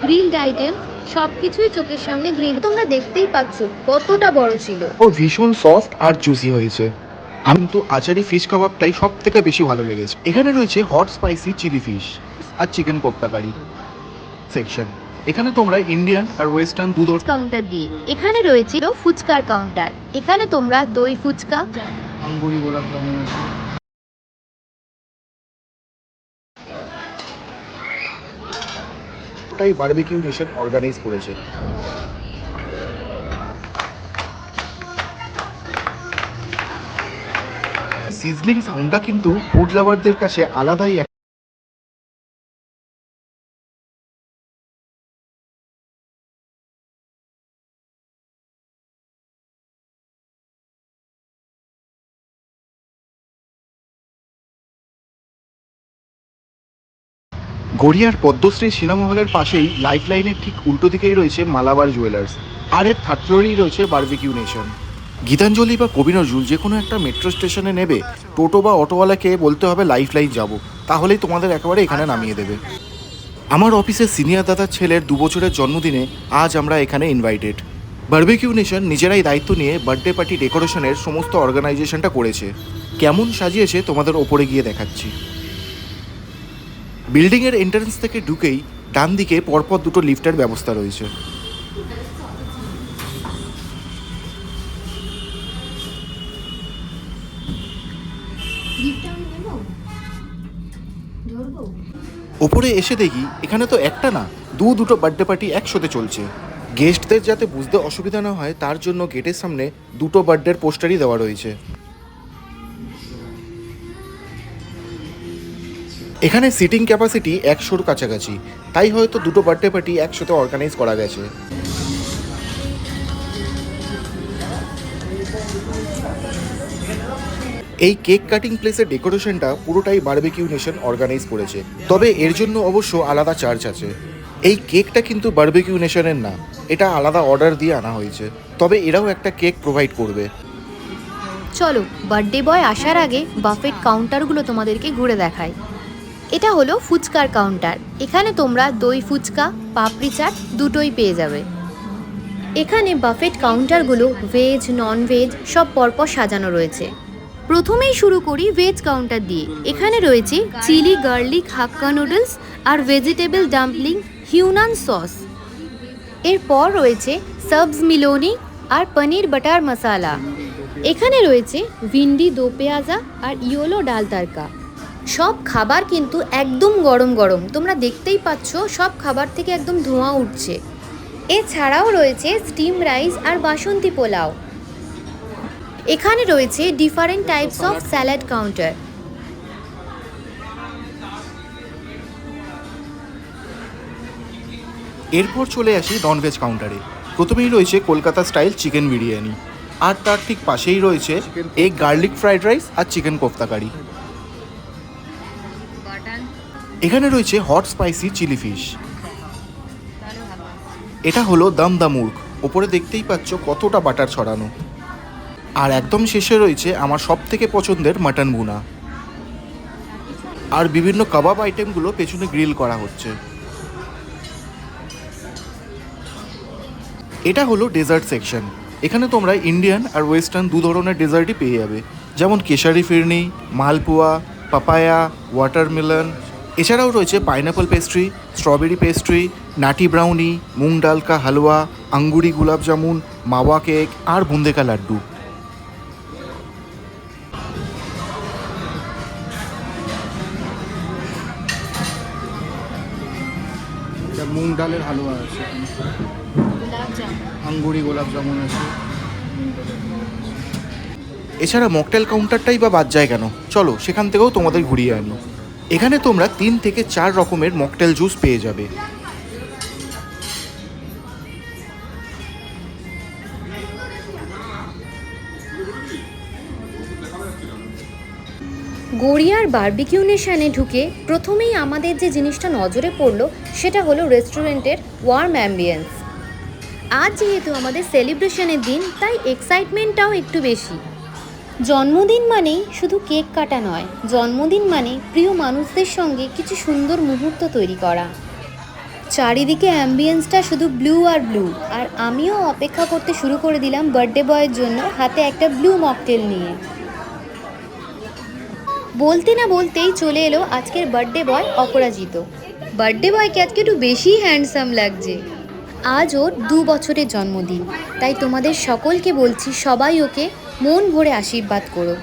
Grilled item সবকিছুই চোখের সামনে গ্রিল। তোমরা দেখতেই পাচ্ছ কতটা বড় ছিল। ও ভীষণ সফট আর জুসি হয়েছে। আমি কিন্তু আচারি ফিশ কাবাবটাই সব থেকে বেশি ভালো লেগেছে। এখানে রয়েছে হট স্পাইসি চিলি ফিশ আর চিকেন কোপ্তা কারি সেকশন। এখানে তোমরা ইন্ডিয়ান আর ওয়েস্টার্ন দুটো কাউন্টার দিয়ে এখানে রয়েছে ফুচকার কাউন্টার। এখানে তোমরা দই ফুচকা, আঙ্গুরি গোলাপ জামুন আছে। ওটাই বারবিকিউ নেশন অর্গানাইজ করেছে। সিজলিং সাউন্ডটা কিন্তু ফুড লাভারদের কাছে আলাদাই গড়িয়ার পদ্মশ্রী সিনেমা হলের পাশেই লাইফ লাইনের ঠিক উল্টো দিকেই রয়েছে মালাবার জুয়েলার্স, আর এর থার্ড ফ্লোরেই রয়েছে বারবিকিউ নেশন। গীতাঞ্জলি বা কবি নজরুল যে কোনো একটা মেট্রো স্টেশনে নেবে, টোটো বা অটোওয়ালাকে বলতে হবে লাইফ লাইন যাবো, তাহলেই তোমাদের একেবারে এখানে নামিয়ে দেবে। আমার অফিসের সিনিয়র দাদার ছেলের 2 বছরের জন্মদিনে আজ আমরা এখানে ইনভাইটেড। বারবিকিউ নেশন নিজেরাই দায়িত্ব নিয়ে বার্থডে পার্টি ডেকোরেশনের সমস্ত অর্গানাইজেশনটা করেছে। কেমন সাজিয়েছে তোমাদের ওপরে গিয়ে দেখাচ্ছি। বিল্ডিংয়ের এন্ট্রান্স থেকে ঢুকেই ডান দিকে পরপর দুটো লিফটের ব্যবস্থা রয়েছে। ওপরে এসে দেখি এখানে তো একটা না, দুটো বার্থডে পার্টি একসাথে চলছে। গেস্টদের যাতে বুঝতে অসুবিধা না হয় তার জন্য গেটের সামনে দুটো বার্থডের পোস্টারই দেওয়া রয়েছে। এখানে সিটিং ক্যাপাসিটি 100-র কাছাকাছি, তাই হয়তো দুটো বার্থডে পার্টি একসাথে অর্গানাইজ করা গেছে। এই কেক কাটিং প্লেসের ডেকোরেশনটা পুরোটাই বারবিকিউ নেশন অর্গানাইজ করেছে, তবে এর জন্য অবশ্য আলাদা চার্জ আছে। এই কেকটা কিন্তু বারবিকিউ নেশনের না, এটা আলাদা অর্ডার দিয়ে আনা হয়েছে, তবে এরাও একটা কেক প্রোভাইড করবে। চলো বার্থডে বয় আসার আগে বাফেট কাউন্টারগুলো তোমাদেরকে ঘুরে দেখাই। এটা হলো ফুচকার কাউন্টার। এখানে তোমরা দই ফুচকা, পাপড়ি চাট দুটোই পেয়ে যাবে। এখানে বাফেট কাউন্টারগুলো ভেজ নন ভেজ সব পরপর সাজানো রয়েছে। প্রথমেই শুরু করি ভেজ কাউন্টার দিয়ে। এখানে রয়েছে চিলি গার্লিক হাক্কা নুডলস আর ভেজিটেবল ডাম্পলিং হিউনান সস। এরপর রয়েছে সবজ মিলোনি আর পনির বাটার মশালা। এখানে রয়েছে ভিন্ডি দো পেঁয়াজা আর ইয়োলো ডাল তারকা। সব খাবার কিন্তু একদম গরম গরম, তোমরা দেখতেই পাচ্ছ সব খাবার থেকে একদম ধোঁয়া উঠছে। এছাড়াও রয়েছে স্টিম রাইস আর বাসন্তী পোলাও। এখানে রয়েছে different types of salad counter. এরপর চলে আসি ননভেজ কাউন্টারে। প্রথমেই রয়েছে কলকাতা স্টাইল চিকেন বিরিয়ানি, আর তার ঠিক পাশেই রয়েছে এগ গার্লিক ফ্রাইড রাইস আর চিকেন কোফতা কারি। এখানে রয়েছে হট স্পাইসি চিলি ফিশ। এটা হলো দম দা মুর্গ, ওপরে দেখতেই পাচ্ছ কতটা বাটার ছড়ানো। আর একদম শেষে রয়েছে আমার সব থেকে পছন্দের মাটন ভুনা, আর বিভিন্ন কাবাব আইটেমগুলো পেছনে গ্রিল করা হচ্ছে। এটা হলো ডেজার্ট সেকশন। এখানে তোমরা ইন্ডিয়ান আর ওয়েস্টার্ন দু ধরনের ডেজার্টই পেয়ে যাবে, যেমন কেশারি ফিরনি, মালপোয়া, পাপায়া, ওয়াটারমেলন। এছাড়াও রয়েছে পাইনাপল পেস্ট্রি, স্ট্রবেরি পেস্ট্রি, নাটি ব্রাউনি, মুং ডাল কা হালুয়া, আঙ্গুরি গুলাব জামুন, মাওয়া কেক আর বুন্দে কা লাড্ডু। মুং ডালের হালুয়া আছে, আঙ্গুরি গোলাপ জামুন আছে। এছাড়া মকটেল কাউন্টারটাই বা বাদ যায় কেন, চলো সেখান থেকেও তোমাদের ঘুরিয়ে আনি। এখানে তোমরা 3 থেকে 4 রকমের মকটেল জুস পেয়ে যাবে। গড়িয়ার বারবিকিউ নেশনে ঢুকে প্রথমেই আমাদের যে জিনিসটা নজরে পড়লো সেটা হলো রেস্টুরেন্টের ওয়ার্ম অ্যাম্বিয়েন্স। আজ যেহেতু আমাদের সেলিব্রেশনের দিন, তাই এক্সাইটমেন্টটাও একটু বেশি। জন্মদিন মানেই শুধু কেক কাটা নয়, জন্মদিন মানে প্রিয় মানুষদের সঙ্গে কিছু সুন্দর মুহূর্ত তৈরি করা। চারিদিকে অ্যাম্বিয়েন্সটা শুধু ব্লু আর ব্লু, আর আমিও অপেক্ষা করতে শুরু করে দিলাম বার্থডে বয়ের জন্য হাতে একটা ব্লু মকটেল নিয়ে। বলতে না বলতেই চলে এলো আজকের বার্থডে বয় অপরাজিত। বার্থডে বয়কে আজকে একটু বেশি হ্যান্ডসাম লাগছে। আজ ওর 2 বছরের জন্মদিন, তাই তোমাদের সকলকে বলছি সবাই ওকে মন ভরে আশীর্বাদ করো।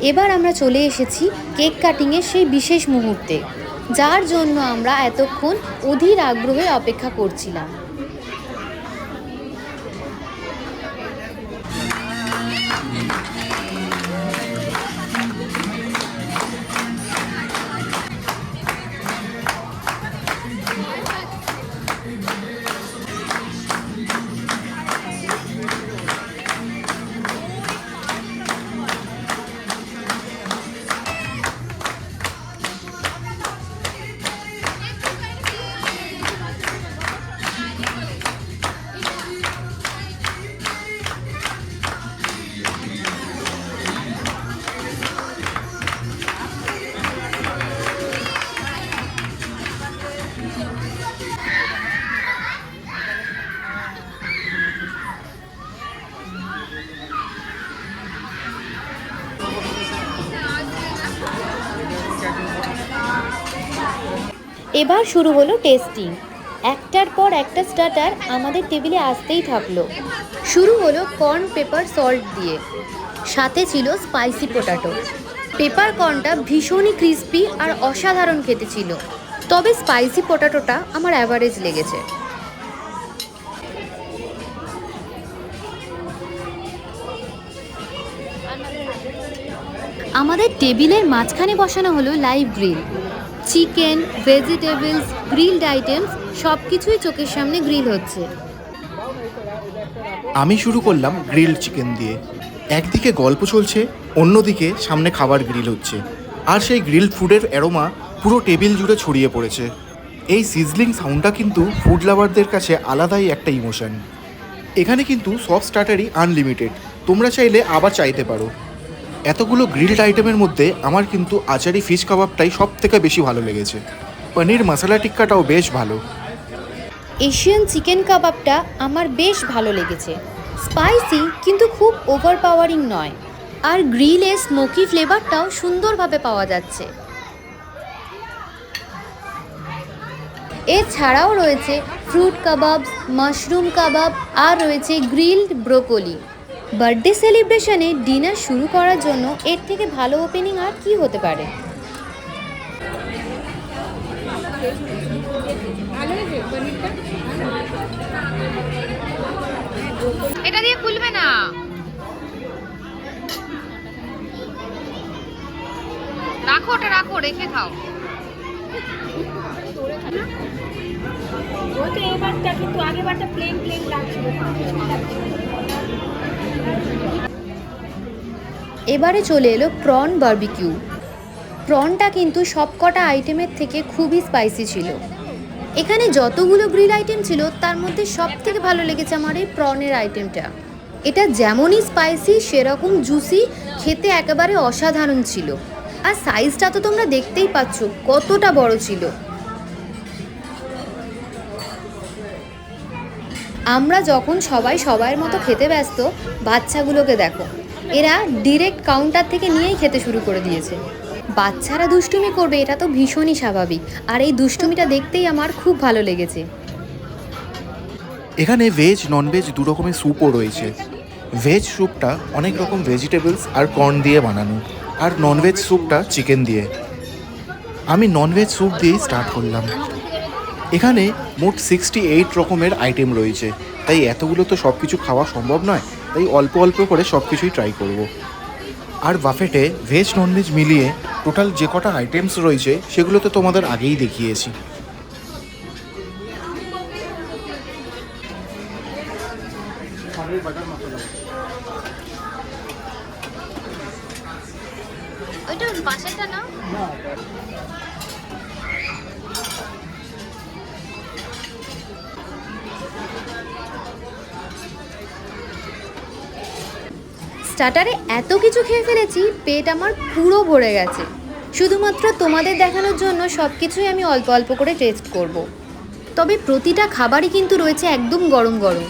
এবার আমরা চলে এসেছি কেক কাটিংয়ের সেই বিশেষ মুহূর্তে, যার জন্য আমরা এতক্ষণ অধীর আগ্রহে অপেক্ষা করছিলাম। এবার শুরু হলো টেস্টিং। একটার পর একটা স্টার্টার আমাদের টেবিলে আসতেই থাকলো। শুরু হলো কর্ন পেপার সল্ট দিয়ে, সাথে ছিল স্পাইসি পোটাটো। পেপার কর্নটা ভীষণই ক্রিস্পি আর অসাধারণ খেতে ছিল, তবে স্পাইসি পোটাটোটা আমার অ্যাভারেজ লেগেছে। আমাদের টেবিলের মাঝখানে বসানো হলো live grill. Chicken, vegetables, grilled items সব কিছুই চোখের সামনে গ্রিল হচ্ছে। আমি শুরু করলাম গ্রিলড চিকেন দিয়ে। একদিকে গল্প চলছে, অন্যদিকে সামনে খাবার গ্রিল হচ্ছে, আর সেই গ্রিলড ফুডের অ্যারোমা পুরো টেবিল জুড়ে ছড়িয়ে পড়েছে। এই সিজলিং সাউন্ডটা কিন্তু ফুড লাভারদের কাছে আলাদাই একটা ইমোশন। এখানে কিন্তু সব স্টার্টারই আনলিমিটেড, তোমরা চাইলে আবার চাইতে পারো। এতগুলো গ্রিলড আইটেমের মধ্যে আমার কিন্তু আচারি ফিশ কাবাবটাই সব থেকে বেশি ভালো লেগেছে। পনির মশলা টিক্কাটাও বেশ ভালো। এশিয়ান চিকেন কাবাবটা আমার বেশ ভালো লেগেছে। স্পাইসি কিন্তু খুব ওভারপাওয়ারিং নয়, আর গ্রিলের স্মোকি ফ্লেভারটাও সুন্দরভাবে পাওয়া যাচ্ছে। এছাড়াও রয়েছে ফ্রুট কাবাব, মাশরুম কাবাব, আর রয়েছে গ্রিলড ব্রোকলি। বার্থডে সেলিব্রেশনে ডিনার শুরু করার জন্য এর থেকে ভালো ওপেনিং আর কি হতে পারে। এটা দিয়ে খুলবে না। রাখো, ওটা রাখো, রেখে খাও। এবারে চলে এলো প্রন বারবিকিউ। প্রনটা কিন্তু সবকটা আইটেমের থেকে খুবই স্পাইসি ছিল। এখানে যতগুলো গ্রিল আইটেম ছিল তার মধ্যে সব থেকে ভালো লেগেছে আমার এই প্রনের আইটেমটা। এটা যেমনই স্পাইসি সেরকম জুসি, খেতে একেবারে অসাধারণ ছিল। আর সাইজটা তো তোমরা দেখতেই পাচ্ছ কতটা বড় ছিল। আমরা যখন সবাই সবার মতো খেতে ব্যস্ত, বাচ্চাগুলোকে দেখো, এরা ডিরেক্ট কাউন্টার থেকে নিয়েই খেতে শুরু করে দিয়েছে। বাচ্চারা দুষ্টুমি করবে এটা তো ভীষণই স্বাভাবিক, আর এই দুষ্টুমিটা দেখতেই আমার খুব ভালো লেগেছে। এখানে ভেজ ননভেজ দু রকমের স্যুপও রয়েছে। ভেজ স্যুপটা অনেক রকম ভেজিটেবলস আর কর্ন দিয়ে বানানো, আর ননভেজ স্যুপটা চিকেন দিয়ে। আমি ননভেজ স্যুপ দিয়েই স্টার্ট করলাম। এখানে মোট 68 রকমের আইটেম রয়েছে, তাই এতগুলো তো সব কিছু খাওয়া সম্ভব নয়, তাই অল্প অল্প করে সব কিছুই ট্রাই করব। আর বাফেটে ভেজ ননভেজ মিলিয়ে টোটাল যে কটা আইটেমস রয়েছে সেগুলো তো তোমাদের আগেই দেখিয়েছি। ওইটা পাশেরটা না। স্টার্টারে এত কিছু খেয়ে ফেলেছি, পেট আমার পুরো ভরে গেছে। শুধুমাত্র তোমাদের দেখানোর জন্য সব কিছুই আমি অল্প অল্প করে টেস্ট করব। তবে প্রতিটা খাবারই কিন্তু রয়েছে একদম গরম গরম।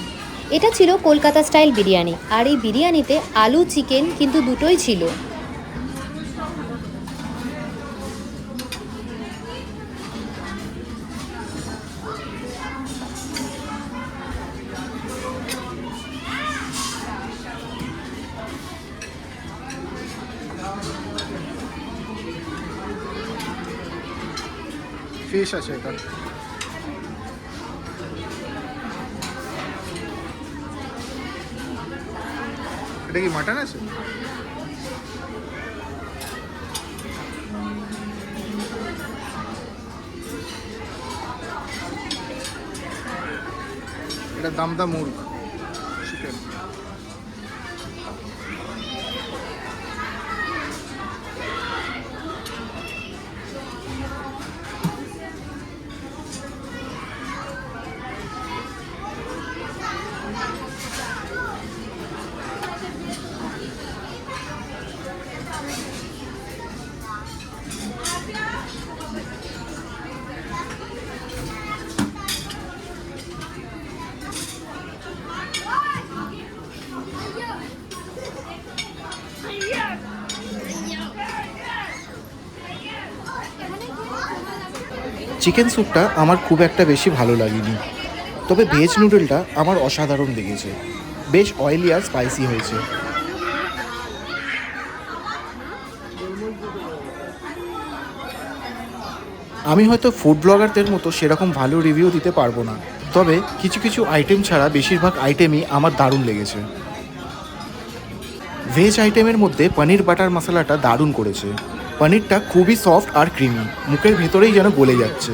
এটা ছিল কলকাতা স্টাইল বিরিয়ানি, আর এই বিরিয়ানিতে আলু চিকেন কিন্তু দুটোই ছিল। ফিশ আছে এটা। এটা কি মাটন আছে? এটা দামদা মুরগ চিকেন। চিকেন স্যুপটা আমার খুব একটা বেশি ভালো লাগেনি, তবে ভেজ নুডলটা আমার অসাধারণ লেগেছে। বেশ অয়েলি আর স্পাইসি হয়েছে। আমি হয়তো ফুড ব্লগারদের মতো সেরকম ভালো রিভিউ দিতে পারবো না, তবে কিছু কিছু আইটেম ছাড়া বেশিরভাগ আইটেমই আমার দারুণ লেগেছে। ভেজ আইটেমের মধ্যে পনির বাটার মশলাটা দারুণ করেছে। পনিরটা খুবই সফট আর ক্রিমি, মুখের ভেতরেই যেন গলে যাচ্ছে।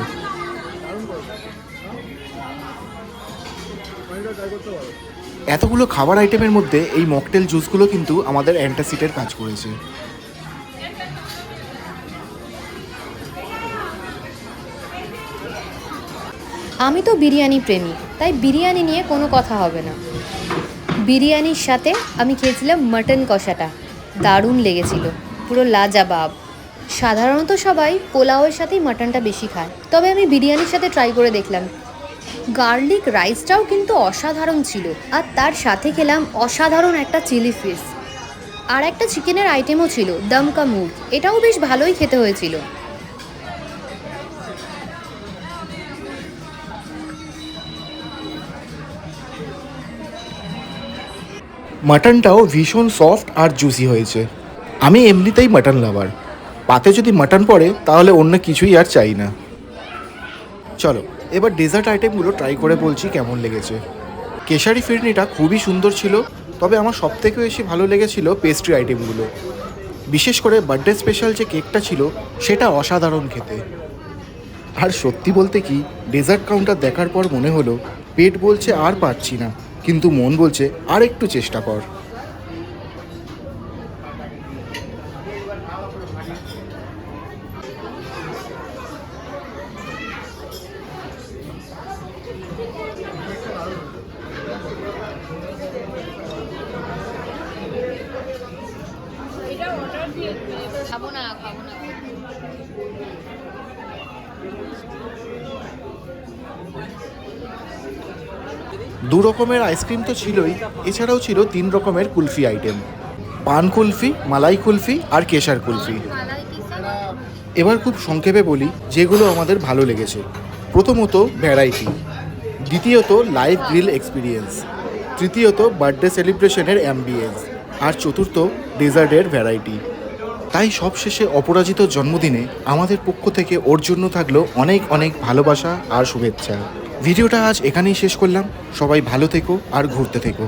এতগুলো খাবার আইটেমের মধ্যে এই মকটেল জুসগুলো কিন্তু আমাদের অ্যান্টাসিডের কাজ করেছে। আমি তো বিরিয়ানি প্রেমী, তাই বিরিয়ানি নিয়ে কোনো কথা হবে না। বিরিয়ানির সাথে আমি খেয়েছিলাম মাটন কষাটা, দারুণ লেগেছিল, পুরো লাজাবাব। সাধারণত সবাই পোলাওয়ের সাথেই মাটনটা বেশি খায়, তবে আমি বিরিয়ানির সাথে ট্রাই করে দেখলাম। গার্লিক রাইসটাও কিন্তু অসাধারণ ছিল, আর তার সাথে খেলাম অসাধারণ একটা চিলি ফিশ। আর একটা চিকেনের আইটেমও ছিল, দমকা মুর্গ, এটাও বেশ ভালোই খেতে হয়েছিল। মাটনটাও ভীষণ সফট আর জুসি হয়েছে। আমি এমনিতেই মাটন লাভার, পাতে যদি মাটন পড়ে তাহলে অন্য কিছুই আর চাই না। চলো এবার ডেজার্ট আইটেমগুলো ট্রাই করে বলছি কেমন লেগেছে। কেশারি ফিরনিটা খুবই সুন্দর ছিল, তবে আমার সবথেকে বেশি ভালো লেগেছিল পেস্ট্রি আইটেমগুলো। বিশেষ করে বার্থডে স্পেশাল যে কেকটা ছিল সেটা অসাধারণ খেতে। আর সত্যি বলতে কি, ডেজার্ট কাউন্টার দেখার পর মনে হলো পেট বলছে আর পারছি না, কিন্তু মন বলছে আর একটু চেষ্টা কর। খাবো না, খাবো না। দু রকমের আইসক্রিম তো ছিলই, এছাড়াও ছিল 3 রকমের কুলফি আইটেম, পান কুলফি, মালাই কুলফি আর কেশর কুলফি। এবার খুব সংক্ষেপে বলি যেগুলো আমাদের ভালো লেগেছে। প্রথমত ভ্যারাইটি, দ্বিতীয়ত লাইভ গ্রিল এক্সপিরিয়েন্স, তৃতীয়ত বার্থডে সেলিব্রেশনের অ্যাম্বিয়েন্স, আর চতুর্থ ডেজার্টের ভ্যারাইটি। তাই সবশেষে অপরাজিত জন্মদিনে আমাদের পক্ষ থেকে ওর জন্য থাকলো অনেক অনেক ভালোবাসা আর শুভেচ্ছা। ভিডিওটা আজ এখানেই শেষ করলাম। সবাই ভালো থেকো আর ঘুরতে থেকো।